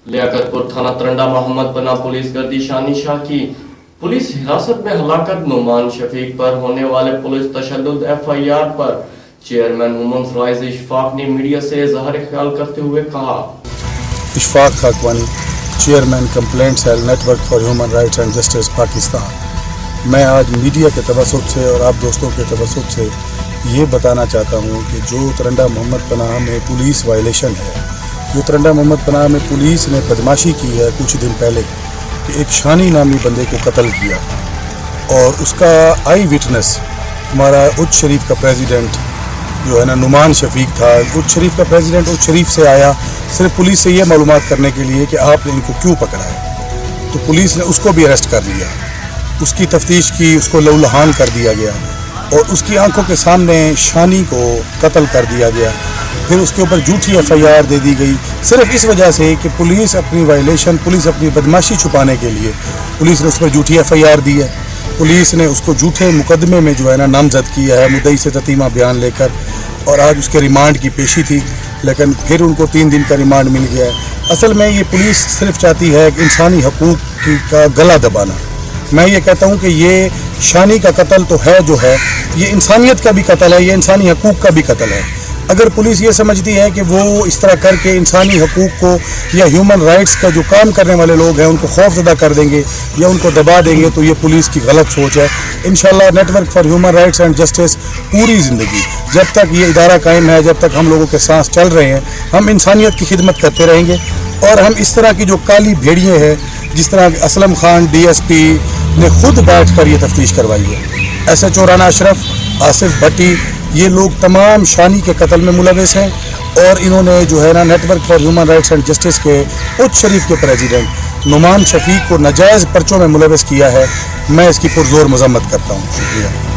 लियाकतपुर थाना तरंडा मोहम्मद पना पुलिस गर्दिश शाह की पुलिस हिरासत में हलाकत नुमान शफीक पर होने वाले पुलिस तशद्दुद FIR पर चेयरमैन मोहम्मद फराइज इशफाक ने मीडिया से इजहार ख्याल करते हुए कहा। Ishfaq Khakwani, chairman complaint cell network for human rights and justice Pakistan. मैं आज मीडिया के तवस्सुत से और आप दोस्तों के तवस्सुत से ये बताना चाहता हूँ कि जो तरंडा मोहम्मद पनाह में पुलिस वायलेशन है, जो तरंडा मोहम्मद पनाह में पुलिस ने बदमाशी की है कुछ दिन पहले कि एक शानी नामी बंदे को कत्ल किया और उसका आई विटनेस हमारा उच्च शरीफ का प्रेसिडेंट जो है ना नुमान शफीक था। उच्च शरीफ का प्रेसिडेंट उच्च शरीफ से आया सिर्फ पुलिस से ये मालूमात करने के लिए कि आपने इनको क्यों पकड़ा है, तो पुलिस ने उसको भी अरेस्ट कर लिया, उसकी तफ्तीश की, उसको लहूलुहान कर दिया गया और उसकी आंखों के सामने शानी को कत्ल कर दिया गया। फिर उसके ऊपर झूठी FIR दे दी गई सिर्फ इस वजह से कि पुलिस अपनी वायलेशन, पुलिस अपनी बदमाशी छुपाने के लिए पुलिस ने उस पर झूठी FIR दी है। पुलिस ने उसको झूठे मुकदमे में जो है ना नामजद किया है मुद्दई से ततीमा बयान लेकर, और आज उसके रिमांड की पेशी थी, लेकिन फिर उनको 3 दिन का रिमांड मिल गया है। असल में ये पुलिस सिर्फ चाहती है कि इंसानी हकूक़ का गला दबाना। मैं ये कहता हूँ कि ये शानी का कत्ल तो है जो है, ये इंसानियत का भी कत्ल है, ये इंसानी हकूक़ का भी कत्ल है। अगर पुलिस ये समझती है कि वो इस तरह करके इंसानी हकूक़ को या ह्यूमन राइट्स का जो काम करने वाले लोग हैं उनको खौफजदा कर देंगे या उनको दबा देंगे, तो ये पुलिस की गलत सोच है। इंशाल्लाह network for human rights and justice पूरी ज़िंदगी जब तक ये इदारा कायम है, जब तक हम लोगों के सांस चल रहे हैं, हम इंसानियत की खिदमत करते रहेंगे। और हम इस तरह की जो काली भेड़िए हैं, जिस तरह असलम खान DSP ने खुद बैठ कर ये तफ्तीश करवाई है, SHO राना अशरफ, आसिफ भट्टी, ये लोग तमाम शानी के कत्ल में मुलविस हैं और इन्होंने जो है ना network for human rights and justice के उच्च शरीफ के प्रेसिडेंट नुमान शफीक को नाजायज़ पर्चों में मुलविस किया है। मैं इसकी पुरजोर मजम्मत करता हूँ। शुक्रिया।